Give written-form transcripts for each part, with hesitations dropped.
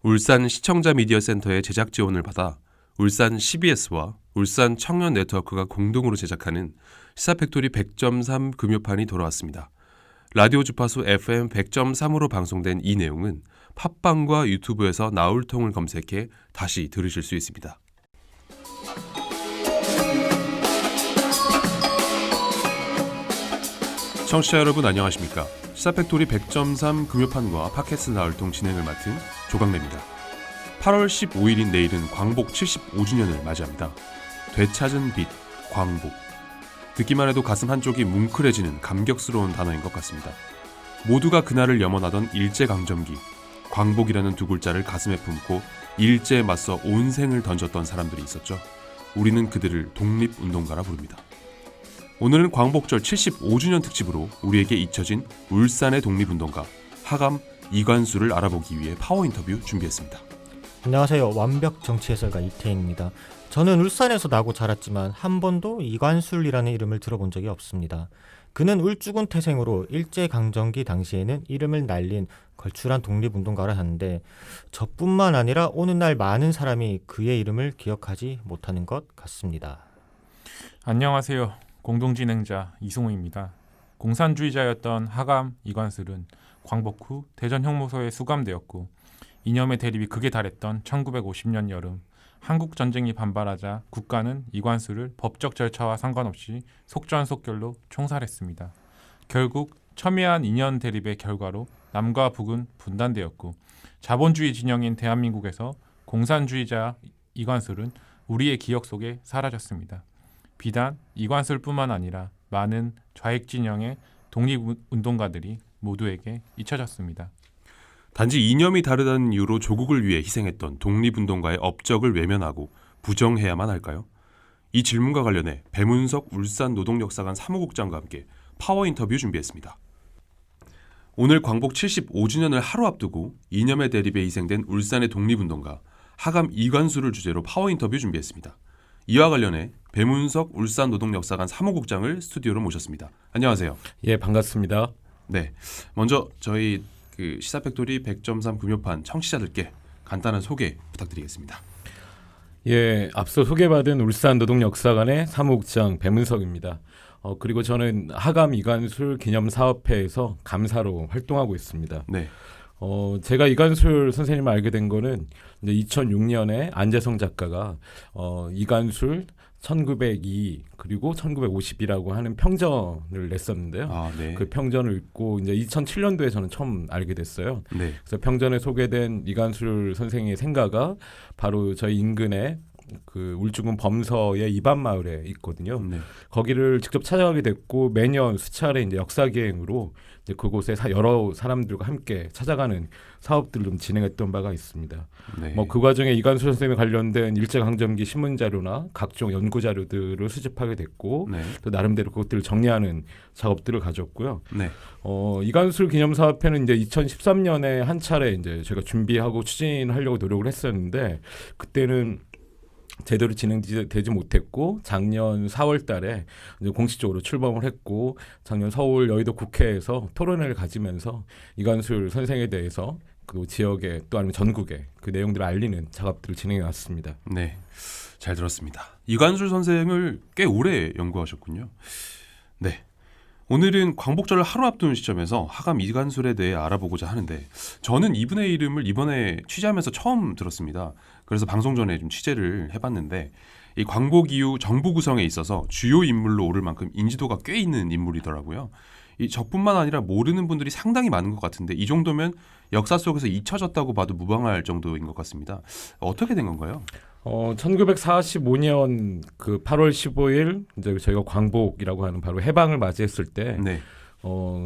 울산 시청자 미디어 센터의 제작 지원을 받아 울산 CBS와 울산 청년 네트워크가 공동으로 제작하는 시사팩토리 100.3 금요판이 돌아왔습니다. 라디오 주파수 FM 100.3으로 방송된 이 내용은 팟빵과 유튜브에서 나울통을 검색해 다시 들으실 수 있습니다. 청취자 여러분 안녕하십니까? 시사팩토리 100.3 금요판과 팟캐스트 나울통 진행을 맡은 조강래입니다. 8월 15일인 내일은 광복 75주년을 맞이합니다. 되찾은 빛, 광복. 듣기만 해도 가슴 한쪽이 뭉클해지는 감격스러운 단어인 것 같습니다. 모두가 그날을 염원하던 일제강점기, 광복이라는 두 글자를 가슴에 품고 일제에 맞서 온 생을 던졌던 사람들이 있었죠. 우리는 그들을 독립운동가라 부릅니다. 오늘은 광복절 75주년 특집으로 우리에게 잊혀진 울산의 독립운동가 하감 이관수를 알아보기 위해 파워 인터뷰 준비했습니다. 안녕하세요. 완벽 정치해설가 이태인입니다. 저는 울산에서 나고 자랐지만 한 번도 이관술이라는 이름을 들어본 적이 없습니다. 그는 울주군 태생으로 일제강점기 당시에는 이름을 날린 걸출한 독립운동가라 하는데 저뿐만 아니라 오늘날 많은 사람이 그의 이름을 기억하지 못하는 것 같습니다. 안녕하세요. 공동진행자 이승우입니다. 공산주의자였던 하감 이관술은 광복 후 대전 형무소에 수감되었고 이념의 대립이 극에 달했던 1950년 여름 한국전쟁이 반발하자 국가는 이관술을 법적 절차와 상관없이 속전속결로 총살했습니다. 결국 첨예한 이념 대립의 결과로 남과 북은 분단되었고 자본주의 진영인 대한민국에서 공산주의자 이관술은 우리의 기억 속에 사라졌습니다. 비단 이관술뿐만 아니라 많은 좌익 진영의 독립운동가들이 모두에게 잊혀졌습니다. 단지 이념이 다르다는 이유로 조국을 위해 희생했던 독립운동가의 업적을 외면하고 부정해야만 할까요? 이 질문과 관련해 배문석 울산 노동역사관 사무국장과 함께 파워 인터뷰 준비했습니다. 오늘 광복 75주년을 하루 앞두고 이념의 대립에 희생된 울산의 독립운동가 하감 이관수를 주제로 파워 인터뷰 준비했습니다. 이와 관련해 배문석 울산 노동역사관 사무국장을 스튜디오로 모셨습니다. 안녕하세요. 예, 반갑습니다. 네, 먼저 저희 시사팩토리 100.3 금요판 청취자들께 간단한 소개 부탁드리겠습니다. 예, 앞서 소개받은 울산 노동역사관의 사무국장 배문석입니다. 그리고 저는 하감 이관술 기념사업회에서 감사로 활동하고 있습니다. 네. 제가 이관술 선생님을 알게 된 거는 이제 2006년에 안재성 작가가 이관술 1902 그리고 1950이라고 하는 평전을 냈었는데요. 네. 그 평전을 읽고 이제 2007년도에 저는 처음 알게 됐어요. 네. 그래서 평전에 소개된 이관술 선생의 생가가 바로 저희 인근에 그 울주군 범서의 이반마을에 있거든요. 네. 거기를 직접 찾아가게 됐고 매년 수차례 이제 역사기행으로 이제 그곳에 여러 사람들과 함께 찾아가는 사업들을 좀 진행했던 바가 있습니다. 네. 그 과정에 이관수 선생님에 관련된 일제강점기 신문 자료나 각종 연구 자료들을 수집하게 됐고 네. 또 나름대로 그것들을 정리하는 작업들을 가졌고요. 네. 이관술 기념사업회는 이제 2013년에 한 차례 이제 제가 준비하고 추진하려고 노력을 했었는데 그때는 제대로 진행되지 못했고 작년 4월달에 이제 공식적으로 출범을 했고 작년 서울 여의도 국회에서 토론회를 가지면서 이관술 선생에 대해서 그 지역에 또 아니면 전국에 그 내용들을 알리는 작업들을 진행해 왔습니다. 네, 잘 들었습니다. 이관술 선생을 꽤 오래 연구하셨군요. 네. 오늘은 광복절을 하루 앞둔 시점에서 하감 이관술에 대해 알아보고자 하는데 저는 이분의 이름을 이번에 취재하면서 처음 들었습니다. 그래서 방송 전에 좀 취재를 해봤는데 이 광복 이후 정부 구성에 있어서 주요 인물로 오를 만큼 인지도가 꽤 있는 인물이더라고요. 이 저뿐만 아니라 모르는 분들이 상당히 많은 것 같은데 이 정도면 역사 속에서 잊혀졌다고 봐도 무방할 정도인 것 같습니다. 어떻게 된 건가요? 1945년 그 8월 15일 이제 저희가 광복이라고 하는 바로 해방을 맞이했을 때 네.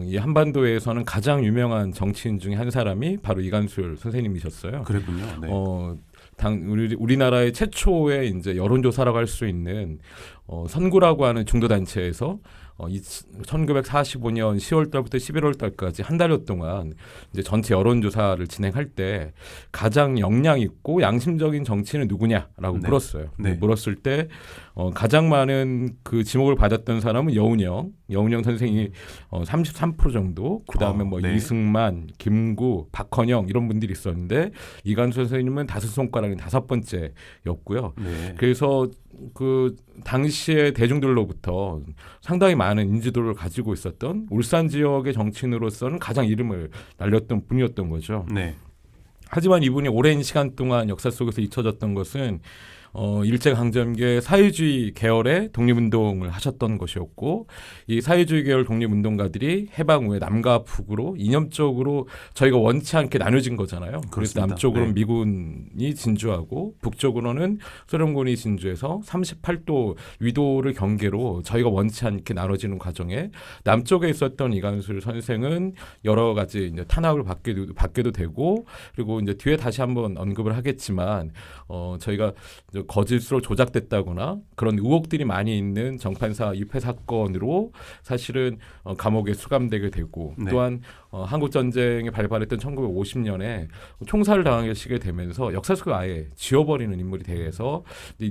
이 한반도에서는 가장 유명한 정치인 중에 한 사람이 바로 이관술 선생님이셨어요. 그랬군요. 네. 우리나라의 최초의 이제 여론조사라고 할 수 있는 선구라고 하는 중도 단체에서 1945년 10월 달부터 11월 달까지 한 달여 동안 이제 전체 여론조사를 진행할 때 가장 역량 있고 양심적인 정치인은 누구냐라고 네. 물었어요. 네. 물었을 때 가장 많은 그 지목을 받았던 사람은 여운형 선생이 33% 정도. 그다음에 뭐 네. 이승만, 김구, 박헌영 이런 분들이 있었는데 이관수 선생님은 5손가락이 5번째였고요. 네. 그래서 그 당시에 대중들로부터 상당히 많은 인지도를 가지고 있었던 울산 지역의 정치인으로서는 가장 이름을 날렸던 분이었던 거죠. 네. 하지만 이분이 오랜 시간 동안 역사 속에서 잊혀졌던 것은 일제강점기의 사회주의 계열의 독립운동을 하셨던 것이었고, 이 사회주의 계열 독립운동가들이 해방 후에 남과 북으로 이념적으로 저희가 원치 않게 나눠진 거잖아요. 그래서 그렇습니다. 남쪽으로는 네. 미군이 진주하고 북쪽으로는 소련군이 진주해서 38도 위도를 경계로 저희가 원치 않게 나눠지는 과정에 남쪽에 있었던 이관술 선생은 여러 가지 이제 탄압을 받게도 되고, 그리고 이제 뒤에 다시 한번 언급을 하겠지만 저희가 거짓으로 조작됐다거나 그런 의혹들이 많이 있는 정판사 유폐 사건으로 사실은 감옥에 수감되게 되고, 네. 또한 한국 전쟁이 발발했던 1950년에 총살을 당하게 되면서 역사 속에 아예 지워버리는 인물이 돼서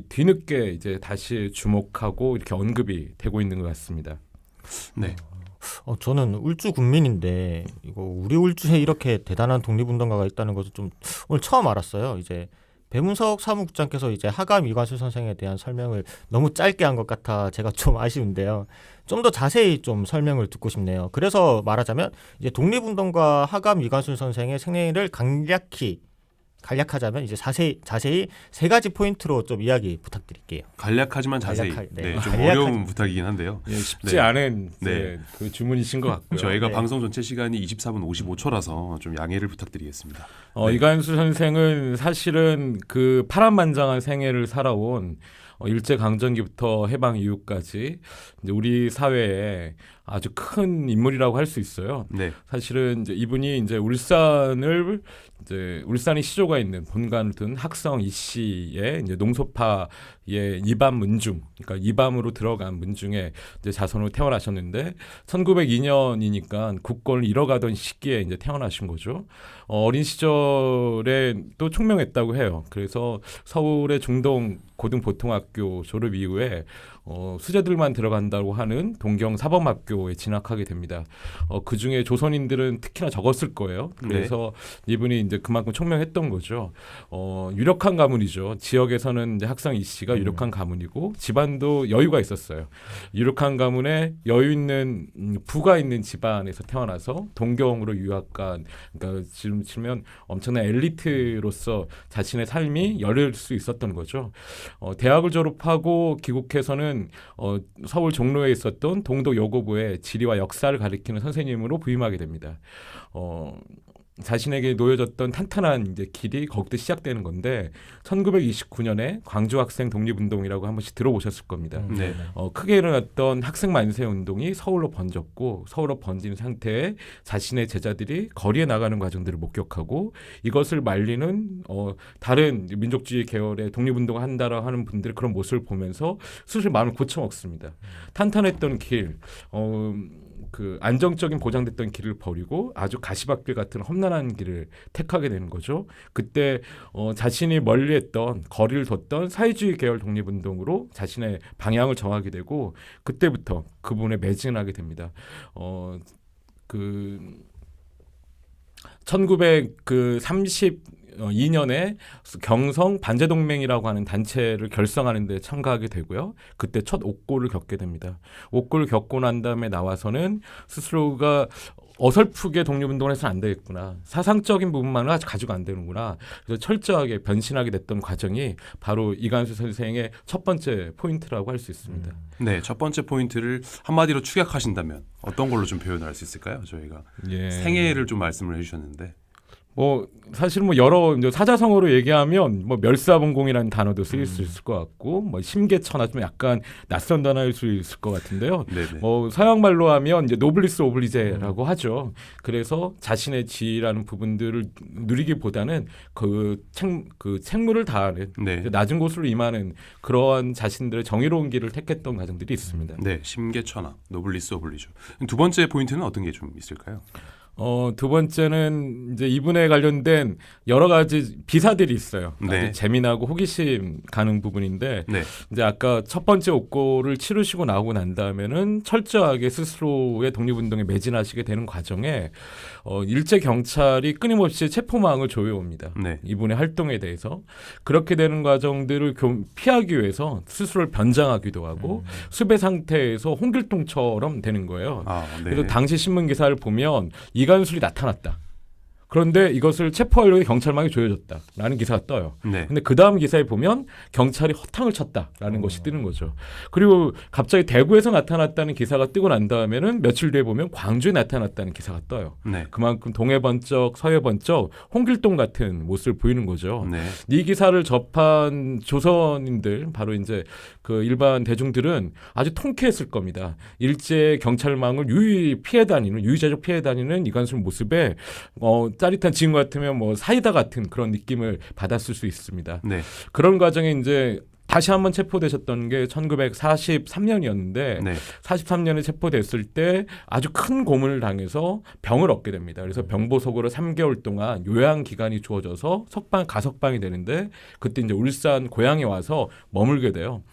뒤늦게 이제 다시 주목하고 이렇게 언급이 되고 있는 것 같습니다. 네. 저는 울주 군민인데 이거 우리 울주에 이렇게 대단한 독립운동가가 있다는 것을 좀 오늘 처음 알았어요. 이제 배문석 사무국장께서 이제 하감 이관술 선생에 대한 설명을 너무 짧게 한 것 같아 제가 좀 아쉬운데요. 좀 더 자세히 좀 설명을 듣고 싶네요. 그래서 말하자면 이제 독립운동가 하감 이관술 선생의 생애를 간략하자면 이제 자세히 세 가지 포인트로 좀 이야기 부탁드릴게요. 간략하지만 자세히. 네. 좀 간략하지- 어려운 부탁이긴 한데요. 예, 쉽지 네. 않은 네. 그 주문이신 것 같고요. 저희가 네. 방송 전체 시간이 24분 55초라서 좀 양해를 부탁드리겠습니다. 네. 이관수 선생은 사실은 그 파란만장한 생애를 살아온 일제 강점기부터 해방 이후까지 이제 우리 사회에 아주 큰 인물이라고 할 수 있어요. 네. 사실은 이제 이분이 이제 울산이 시조가 있는 본관을 둔 학성 이씨의 이제 농소파의 이밤 문중, 그러니까 이밤으로 들어간 문중에 이제 자손으로 태어나셨는데 1902년이니까 국권을 잃어가던 시기에 이제 태어나신 거죠. 어린 시절에 또 총명했다고 해요. 그래서 서울의 중동 고등보통학교 졸업 이후에 수재들만 들어간다고 하는 동경 사범학교에 진학하게 됩니다. 그 중에 조선인들은 특히나 적었을 거예요. 그래서 이분이 이제 그만큼 총명했던 거죠. 유력한 가문이죠. 지역에서는 이제 학성 이 씨가 유력한 가문이고 집안도 여유가 있었어요. 유력한 가문에 여유 있는 부가 있는 집안에서 태어나서 동경으로 유학간, 그러니까 지금 치면 엄청난 엘리트로서 자신의 삶이 열릴 수 있었던 거죠. 대학을 졸업하고 귀국해서는 서울 종로에 있었던 동독 여고부의 지리와 역사를 가리키는 선생님으로 부임하게 됩니다. 자신에게 놓여졌던 탄탄한 이제 길이 거기서 시작되는 건데 1929년에 광주 학생 독립운동이라고 한 번씩 들어보셨을 겁니다. 네. 크게 일어났던 학생 만세 운동이 서울로 번졌고 서울로 번진 상태에 자신의 제자들이 거리에 나가는 과정들을 목격하고 이것을 말리는 다른 민족주의 계열의 독립운동을 한다라고 하는 분들의 그런 모습을 보면서 스스로 마음을 고쳐먹습니다. 탄탄했던 길, 그 안정적인 보장됐던 길을 버리고 아주 가시밭길 같은 험난한 길을 택하게 되는 거죠. 그때 자신이 멀리했던 거리를 뒀던 사회주의 계열 독립운동으로 자신의 방향을 정하게 되고 그때부터 그분에 매진하게 됩니다. 1932년에 경성 반제동맹이라고 하는 단체를 결성하는 데 참가하게 되고요. 그때 첫 옥고를 겪게 됩니다. 옥고를 겪고 난 다음에 나와서는 스스로가 어설프게 독립운동을 해서는 안 되겠구나. 사상적인 부분만을 가지고 안 되는구나. 그래서 철저하게 변신하게 됐던 과정이 바로 이관수 선생의 첫 번째 포인트라고 할 수 있습니다. 네, 첫 번째 포인트를 한마디로 축약하신다면 어떤 걸로 좀 표현할 수 있을까요? 저희가 예. 생애를 좀 말씀을 해주셨는데. 사실 여러 이제 사자성어로 얘기하면 멸사분공이라는 단어도 쓰일 수 있을 것 같고 심계천하 좀 약간 낯선 단어일 수 있을 것 같은데요. 네네. 서양 말로 하면 이제 노블리스 오블리제라고 하죠. 그래서 자신의 지위라는 부분들을 누리기보다는 그 책무를 다하는 네. 낮은 곳으로 임하는 그러한 자신들의 정의로운 길을 택했던 과정들이 있습니다. 네, 심계천하, 노블리스 오블리주. 두 번째 포인트는 어떤 게 좀 있을까요? 두 번째는 이제 이분에 관련된 여러 가지 비사들이 있어요. 네. 아주 재미나고 호기심 가는 부분인데 네. 이제 아까 첫 번째 옥고를 치르시고 나오고 난 다음에는 철저하게 스스로의 독립운동에 매진하시게 되는 과정에 일제 경찰이 끊임없이 체포망을 조여옵니다. 네. 이분의 활동에 대해서 그렇게 되는 과정들을 피하기 위해서 스스로를 변장하기도 하고 수배 상태에서 홍길동처럼 되는 거예요. 아, 네. 그래서 당시 신문 기사를 보면 이관술이 나타났다. 그런데 이것을 체포하려고 경찰망이 조여졌다라는 기사가 떠요. 네. 근데 그 다음 기사에 보면 경찰이 허탕을 쳤다라는 것이 뜨는 거죠. 그리고 갑자기 대구에서 나타났다는 기사가 뜨고 난 다음에는 며칠 뒤에 보면 광주에 나타났다는 기사가 떠요. 네. 그만큼 동해번쩍 서해번쩍 홍길동 같은 모습을 보이는 거죠. 네. 이 기사를 접한 조선인들 바로 이제 그 일반 대중들은 아주 통쾌했을 겁니다. 일제 경찰망을 유유자적 피해 다니는 이관술 모습에 짜릿한 지금 같으면 뭐 사이다 같은 그런 느낌을 받았을 수 있습니다. 네. 그런 과정에 이제 다시 한번 체포되셨던 게 1943년이었는데 네. 43년에 체포됐을 때 아주 큰 고문을 당해서 병을 얻게 됩니다. 그래서 병보석으로 3개월 동안 요양 기간이 주어져서 가석방이 되는데 그때 이제 울산 고향에 와서 머물게 돼요.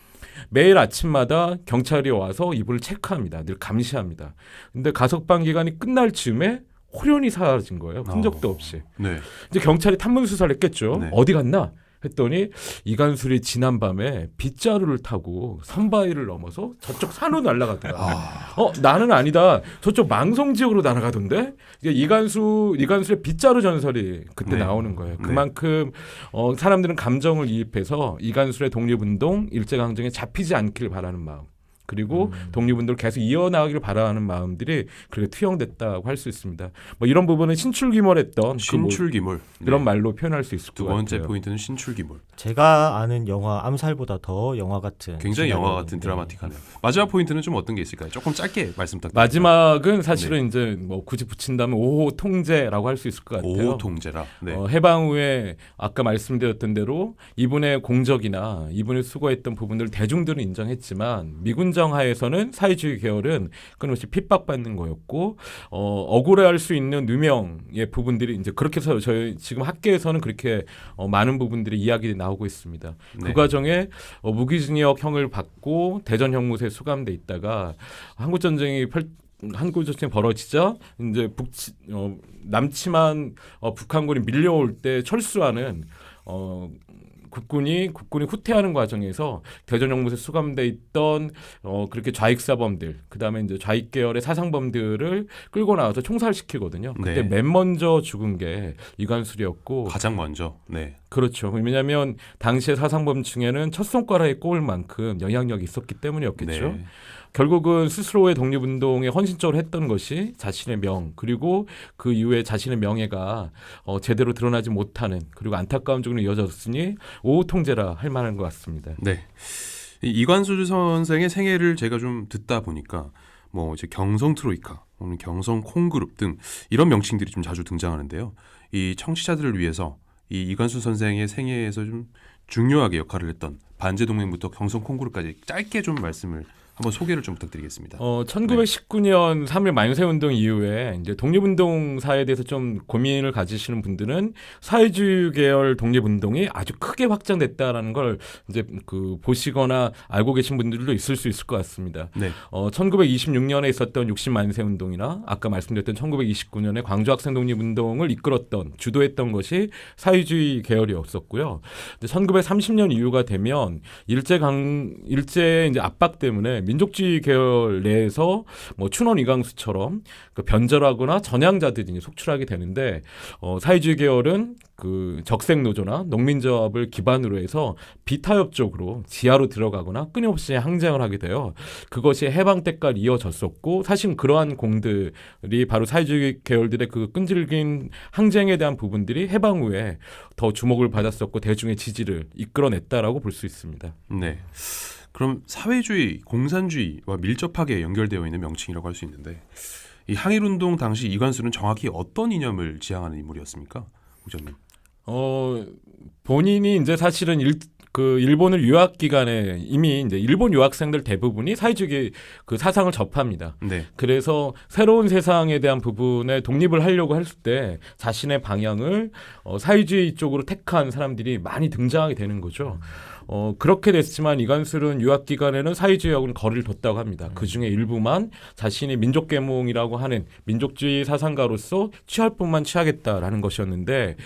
매일 아침마다 경찰이 와서 이분을 체크합니다. 늘 감시합니다. 근데 가석방 기간이 끝날 즈음에 호련히 사라진 거예요. 흔적도 없이. 네. 이제 경찰이 탐문 수사를 했겠죠. 네. 어디 갔나? 했더니 이관술이 지난밤에 빗자루를 타고 선바위를 넘어서 저쪽 산으로 날아가더라. 나는 아니다. 저쪽 망성 지역으로 날아가던데. 이관술의 빗자루 전설이 그때 네. 나오는 거예요. 네. 그만큼 사람들은 감정을 이입해서 이관술의 독립운동, 일제강점기에 잡히지 않기를 바라는 마음. 그리고 독립운동을 계속 이어나가기를 바라는 마음들이 그렇게 투영됐다고 할 수 있습니다. 뭐 이런 부분은 신출귀몰했던 신출귀몰. 그런 네. 말로 표현할 수 있을 것 두 같아요. 번째 포인트는 신출귀몰. 제가 아는 영화 암살보다 더 영화 같은 굉장히 영화 같은 시나리오인데 드라마틱하네요. 마지막 포인트는 좀 어떤 게 있을까요? 조금 짧게 말씀 부탁드립니다. 마지막은 사실은 이제 뭐 굳이 붙인다면 5호 통제라고 할 수 있을 것 같아요. 5호 통제라. 네. 해방 후에 아까 말씀드렸던 대로 이분의 공적이나 이분이 수고했던 부분들을 대중들은 인정했지만 미군정 하에서는 사회주의 계열은 끊임없이 핍박받는 거였고 억울해할 수 있는 누명의 부분들이 이제 그렇게 해서 저희 지금 학계에서는 그렇게 많은 부분들이 이야기 나오고 있습니다. 네. 그 과정에 무기징역형을 받고 대전 형무소에 수감돼 있다가 한국전쟁이 벌어지자 이제 남침한 북한군이 밀려올 때 철수하는 국군이 후퇴하는 과정에서 대전 형무소에 수감돼 있던 그렇게 좌익사범들, 그다음에 이제 좌익 계열의 사상범들을 끌고 나와서 총살시키거든요. 그때 네. 맨 먼저 죽은 게 이관술이었고 가장 먼저. 네. 그렇죠. 왜냐하면 당시의 사상범 중에는 첫 손가락에 꼽을 만큼 영향력이 있었기 때문이었겠죠. 네. 결국은 스스로의 독립운동에 헌신적으로 했던 것이 자신의 명 그리고 그 이후에 자신의 명예가 제대로 드러나지 못하는 그리고 안타까운 쪽으로 이어졌으니 5호 통제라 할 만한 것 같습니다. 네. 이관술 선생의 생애를 제가 좀 듣다 보니까 뭐 이제 경성 트로이카, 오늘 경성 콩그룹 등 이런 명칭들이 좀 자주 등장하는데요. 이 청취자들을 위해서 이 이관술 선생의 생애에서 좀 중요하게 역할을 했던 반제동맹부터 경성 콩그룹까지 짧게 좀 말씀을 한번 소개를 좀 부탁드리겠습니다. 1919년 3.1 만세운동 이후에 이제 독립운동사에 대해서 좀 고민을 가지시는 분들은 사회주의 계열 독립운동이 아주 크게 확장됐다라는 걸 이제 보시거나 알고 계신 분들도 있을 수 있을 것 같습니다. 네. 1926년에 있었던 60 만세운동이나 아까 말씀드렸던 1929년에 광주 학생 독립운동을 이끌었던 주도했던 것이 사회주의 계열이었었고요. 1930년 이후가 되면 일제의 이제 압박 때문에 민족주의 계열 내에서 뭐 춘원 이강수처럼 변절하거나 전향자들이 이제 속출하게 되는데 사회주의 계열은 그 적색노조나 농민조합을 기반으로 해서 비타협 쪽으로 지하로 들어가거나 끊임없이 항쟁을 하게 돼요. 그것이 해방 때까지 이어졌었고 사실 그러한 공들이 바로 사회주의 계열들의 그 끈질긴 항쟁에 대한 부분들이 해방 후에 더 주목을 받았었고 대중의 지지를 이끌어냈다라고 볼 수 있습니다. 네. 그럼 사회주의, 공산주의와 밀접하게 연결되어 있는 명칭이라고 할 수 있는데 이 항일운동 당시 이관술은 정확히 어떤 이념을 지향하는 인물이었습니까? 국장님. 본인이 이제 사실은 그 일본을 유학 기간에 이미 이제 일본 유학생들 대부분이 사회주의 그 사상을 접합니다. 네. 그래서 새로운 세상에 대한 부분에 독립을 하려고 했을 때 자신의 방향을 사회주의 쪽으로 택한 사람들이 많이 등장하게 되는 거죠. 그렇게 됐지만 이간술은 유학 기간에는 사회주의하고는 거리를 뒀다고 합니다. 그 중에 일부만 자신이 민족계몽이라고 하는 민족주의 사상가로서 취할 뿐만 취하겠다라는 것이었는데,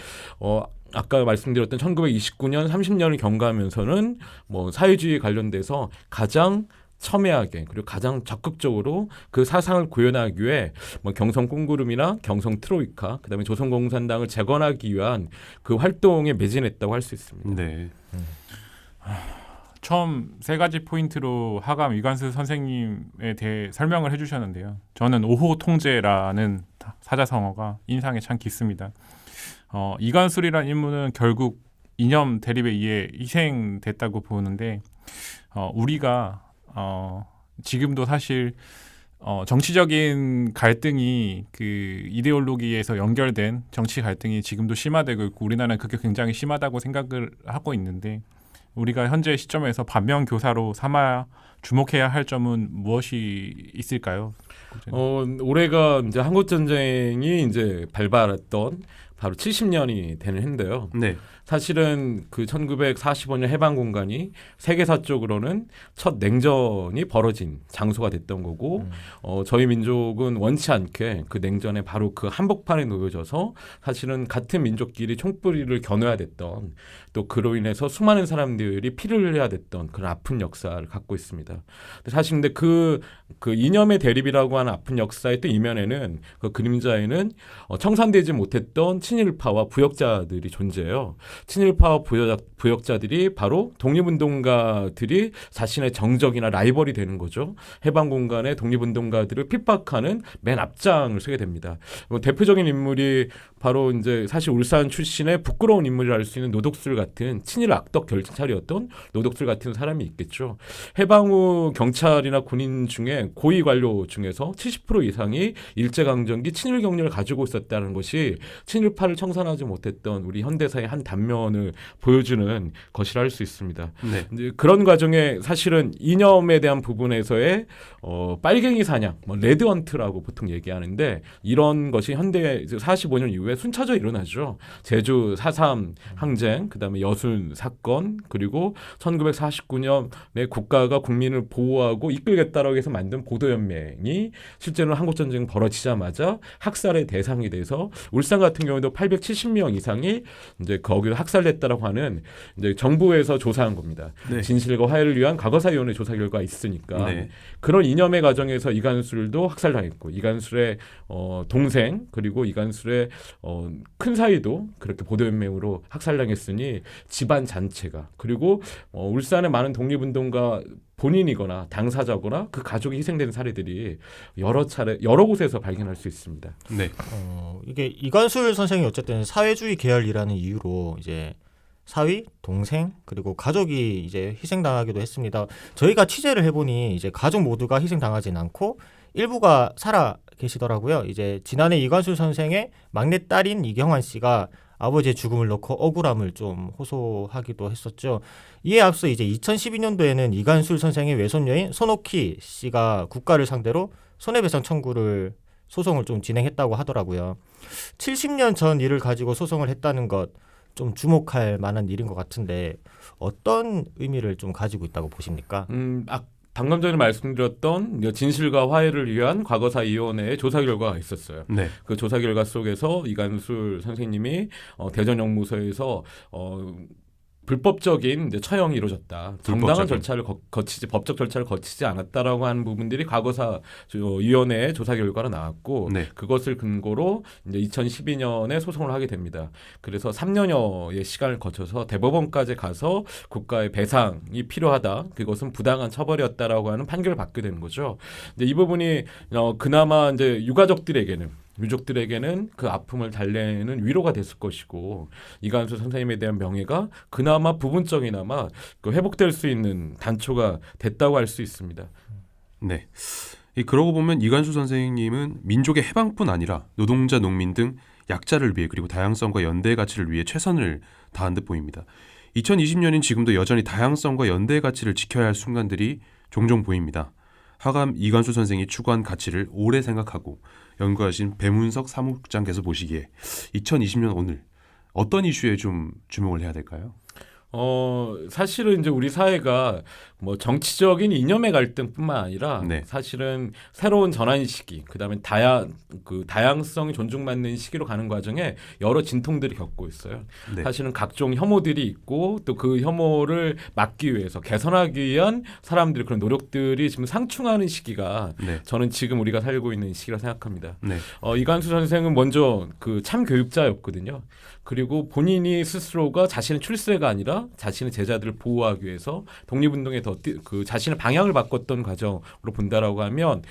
아까 말씀드렸던 1929년, 30년을 경과하면서는 뭐 사회주의 관련돼서 가장 첨예하게 그리고 가장 적극적으로 그 사상을 구현하기 위해 뭐 경성 꽁구름이나 경성 트로이카, 그다음에 조선공산당을 재건하기 위한 그 활동에 매진했다고 할 수 있습니다. 네. 처음 세 가지 포인트로 하감 이관수 선생님에 대해 설명을 해주셨는데요. 저는 5호 통제라는 사자성어가 인상에 참 깊습니다. 이관술이라는 인물은 결국 이념 대립에 의해 희생됐다고 보는데, 우리가 지금도 사실 정치적인 갈등이 그 이데올로기에서 연결된 정치 갈등이 지금도 심화되고 있고, 우리나라는 그게 굉장히 심하다고 생각을 하고 있는데, 우리가 현재 시점에서 반면 교사로 삼아 주목해야 할 점은 무엇이 있을까요? 올해가 이제 한국 전쟁이 이제 발발했던 바로 70년이 되는 해인데요. 네. 사실은 그 1945년 해방 공간이 세계사적으로는 첫 냉전이 벌어진 장소가 됐던 거고, 저희 민족은 원치 않게 그 냉전에 바로 그 한복판에 놓여져서 사실은 같은 민족끼리 총뿌리를 겨눠야 됐던, 또 그로 인해서 수많은 사람들이 피를 흘려야 됐던 그런 아픈 역사를 갖고 있습니다. 사실 근데 그 이념의 대립이라고 하는 아픈 역사의 또 이면에는, 그 그림자에는 청산되지 못했던 친일파와 부역자들이 존재해요. 친일파와 부역자들이 바로 독립운동가들이 자신의 정적이나 라이벌이 되는 거죠. 해방공간의 독립운동가들을 핍박하는 맨 앞장을 서게 됩니다. 대표적인 인물이 바로 이제 사실 울산 출신의 부끄러운 인물이라 할 수 있는 노덕술 같은 친일 악덕 경찰이었던 노덕술 같은 사람이 있겠죠. 해방 후 경찰이나 군인 중에 고위 관료 중에서 70% 이상이 일제강점기 친일 경력을 가지고 있었다는 것이 친일파를 청산하지 못했던 우리 현대사의 한 단면을 보여주는 것이라 할 수 있습니다. 네. 이제 그런 과정에 사실은 이념에 대한 부분에서의 빨갱이 사냥, 뭐 레드헌트라고 보통 얘기하는데, 이런 것이 현대 45년 이후에 순차적으로 일어나죠. 제주 4.3 항쟁, 그다음에 여순 사건, 그리고 1949년에 국가가 국민을 보호하고 이끌겠다라고 해서 만든 보도연맹이 실제로 한국전쟁 벌어지자마자 학살의 대상이 돼서 울산 같은 경우도 870명 이상이 이제 거기로 학살됐다라고 하는 이제 정부에서 조사한 겁니다. 네. 진실과 화해를 위한 과거사위원회 조사 결과가 있으니까 네. 그런 이념의 과정에서 이간술도 학살당했고, 이간술의 동생 그리고 이간술의 큰 사위도 그렇게 보도연맹으로 학살당했으니 집안 잔체가, 그리고 울산의 많은 독립운동가 본인이거나 당사자거나 그 가족이 희생된 사례들이 여러 차례 여러 곳에서 발견할 수 있습니다. 네. 이게 이관술 선생이 어쨌든 사회주의 계열이라는 이유로 이제 사위, 동생 그리고 가족이 이제 희생당하기도 했습니다. 저희가 취재를 해보니 이제 가족 모두가 희생당하진 않고 일부가 살아 계시더라고요. 이제 지난해 이관술 선생의 막내 딸인 이경환 씨가 아버지의 죽음을 놓고 억울함을 좀 호소하기도 했었죠. 이에 앞서 이제 2012년도에는 이관술 선생의 외손녀인 손옥희 씨가 국가를 상대로 손해배상 청구를 소송을 좀 진행했다고 하더라고요. 70년 전 일을 가지고 소송을 했다는 것 좀 주목할 만한 일인 것 같은데 어떤 의미를 좀 가지고 있다고 보십니까? 방금 전에 말씀드렸던 진실과 화해를 위한 과거사위원회의 조사 결과가 있었어요. 네. 그 조사 결과 속에서 이간술 선생님이 대전영무소에서 불법적인 이제 처형이 이루어졌다. 정당한 절차를 거치지, 법적 절차를 거치지 않았다라고 하는 부분들이 과거사 위원회의 조사 결과로 나왔고, 네. 그것을 근거로 이제 2012년에 소송을 하게 됩니다. 그래서 3년여의 시간을 거쳐서 대법원까지 가서 국가의 배상이 필요하다. 그것은 부당한 처벌이었다라고 하는 판결을 받게 되는 거죠. 이제 이 부분이 그나마 이제 유족들에게는 그 아픔을 달래는 위로가 됐을 것이고, 이간수 선생님에 대한 명예가 그나마 부분적이나마 그 회복될 수 있는 단초가 됐다고 할 수 있습니다. 네. 그러고 보면 이관수 선생님은 민족의 해방뿐 아니라 노동자, 농민 등 약자를 위해, 그리고 다양성과 연대의 가치를 위해 최선을 다한 듯 보입니다. 2020년인 지금도 여전히 다양성과 연대의 가치를 지켜야 할 순간들이 종종 보입니다. 하감 이관수 선생이 추구한 가치를 오래 생각하고 연구하신 배문석 사무국장께서 보시기에 2020년 오늘 어떤 이슈에 좀 주목을 해야 될까요? 사실은 이제 우리 사회가 뭐 정치적인 이념의 갈등뿐만 아니라 네. 사실은 새로운 전환 시기, 그다음에 다양성이 존중받는 시기로 가는 과정에 여러 진통들이 겪고 있어요. 네. 사실은 각종 혐오들이 있고 또 그 혐오를 막기 위해서 개선하기 위한 사람들의 그런 노력들이 지금 상충하는 시기가 네. 저는 지금 우리가 살고 있는 시기라 생각합니다. 네. 이관수 선생은 먼저 그 참교육자였거든요. 그리고 본인이 스스로가 자신의 출세가 아니라 자신의 제자들을 보호하기 위해서 독립운동에 더 그 자신의 방향을 바꿨던 과정으로 본다라고 하면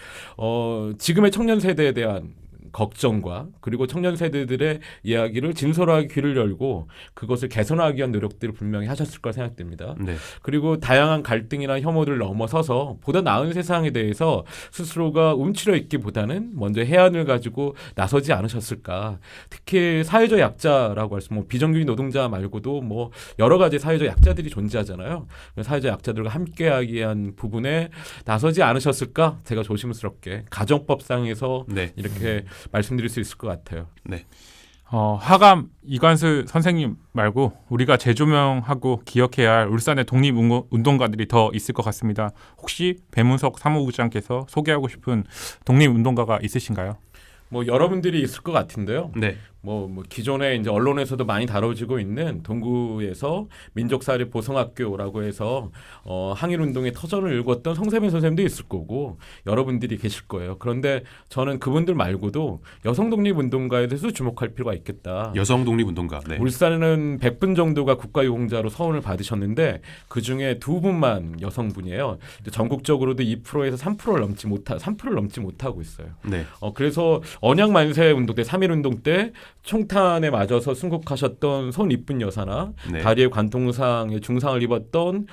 지금의 청년 세대에 대한 걱정과 그리고 청년 세대들의 이야기를 진솔하게 귀를 열고 그것을 개선하기 위한 노력들을 분명히 하셨을 거라 생각됩니다. 네. 그리고 다양한 갈등이나 혐오를 넘어서서 보다 나은 세상에 대해서 스스로가 움츠려 있기보다는 먼저 해안을 가지고 나서지 않으셨을까. 특히 사회적 약자라고 할 수 뭐 비정규직 노동자 말고도 뭐 여러 가지 사회적 약자들이 존재하잖아요. 사회적 약자들과 함께하기 위한 부분에 나서지 않으셨을까. 제가 조심스럽게 가정법상에서 네. 이렇게 말씀드릴 수 있을 것 같아요. 네. 하감 이관수 선생님 말고 우리가 재조명하고 기억해야 할 울산의 독립운동가들이 더 있을 것 같습니다. 혹시 배문석 사무국장께서 소개하고 싶은 독립운동가가 있으신가요? 뭐 여러분들이 있을 것 같은데요. 네. 뭐 기존에 이제 언론에서도 많이 다뤄지고 있는 동구에서 민족사립 보성학교라고 해서 항일 운동의 터전을 읽었던 성세빈 선생님도 있을 거고 여러분들이 계실 거예요. 그런데 저는 그분들 말고도 여성 독립 운동가에 대해서 주목할 필요가 있겠다. 여성 독립운동가. 네. 울산에는 100분 정도가 국가유공자로 서훈을 받으셨는데 그 중에 2분만 여성분이에요. 전국적으로도 2%에서 3%를 넘지 못하고 있어요. 네. 그래서 언양 만세 운동 때 3.1 운동 때 총탄에 맞아서 순국하셨던 손 이쁜 여사나 네. 다리에 관통상에 중상을 입었던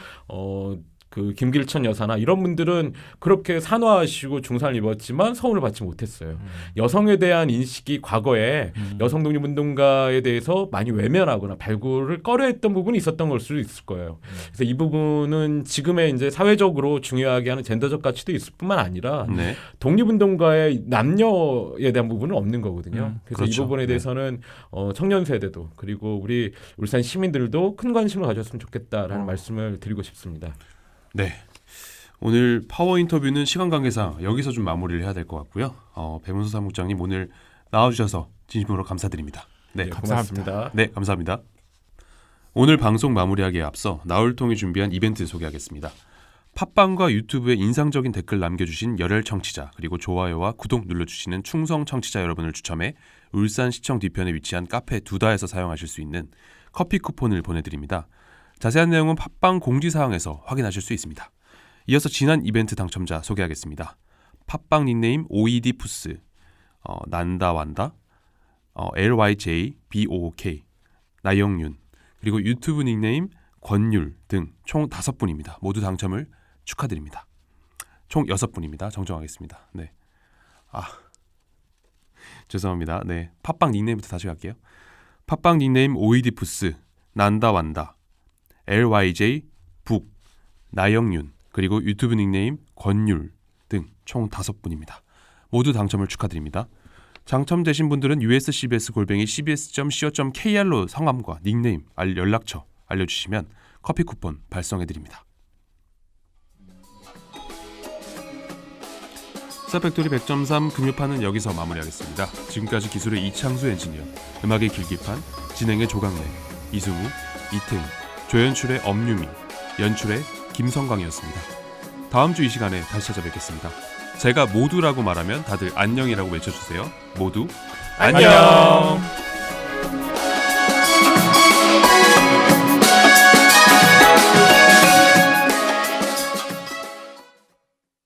그 김길천 여사나 이런 분들은 그렇게 산화하시고 중상을 입었지만 서훈을 받지 못했어요. 여성에 대한 인식이 과거에 여성 독립운동가에 대해서 많이 외면하거나 발굴을 꺼려했던 부분이 있었던 걸 수도 있을 거예요. 그래서 이 부분은 지금의 이제 사회적으로 중요하게 하는 젠더적 가치도 있을 뿐만 아니라 네. 독립운동가의 남녀에 대한 부분은 없는 거거든요. 그래서 그렇죠. 이 부분에 대해서는 청년 세대도 그리고 우리 울산 시민들도 큰 관심을 가졌으면 좋겠다라는 말씀을 드리고 싶습니다. 네. 오늘 파워 인터뷰는 시간 관계상 여기서 좀 마무리를 해야 될 것 같고요. 배문석 사무국장님 오늘 나와주셔서 진심으로 감사드립니다. 네, 고맙습니다. 네, 감사합니다. 오늘 방송 마무리하기에 앞서 나울통이 준비한 이벤트 소개하겠습니다. 팟빵과 유튜브에 인상적인 댓글 남겨주신 열혈 청취자 그리고 좋아요와 구독 눌러주시는 충성 청취자 여러분을 추첨해 울산시청 뒤편에 위치한 카페 두다에서 사용하실 수 있는 커피 쿠폰을 보내드립니다. 자세한 내용은 팟빵 공지사항에서 확인하실 수 있습니다. 이어서 지난 이벤트 당첨자 소개하겠습니다. 팟빵 닉네임 OED푸스, 난다완다, LYJBOOK, 나영윤, 그리고 유튜브 닉네임 권율 등 총 5분입니다. 모두 당첨을 축하드립니다. 총 6분입니다. 정정하겠습니다. 네. 죄송합니다. 네. 팟빵 닉네임부터 다시 갈게요. 팟빵 닉네임 OED푸스, 난다완다, LYJ 북, 나영윤, 그리고 유튜브 닉네임 권율 등 총 5분입니다. 모두 당첨을 축하드립니다. 당첨되신 분들은 uscbs@cbs.co.kr로 성함과 닉네임, 연락처 알려주시면 커피 쿠폰 발송해드립니다. 스타팩토리 100.3 금요판은 여기서 마무리하겠습니다. 지금까지 기술의 이창수 엔지니어, 음악의 길기판, 진행의 조강래, 이승우, 이태희, 조연출의 엄유미, 연출의 김성광이었습니다. 다음 주 이 시간에 다시 찾아뵙겠습니다. 제가 모두라고 말하면 다들 안녕이라고 외쳐주세요. 모두 안녕!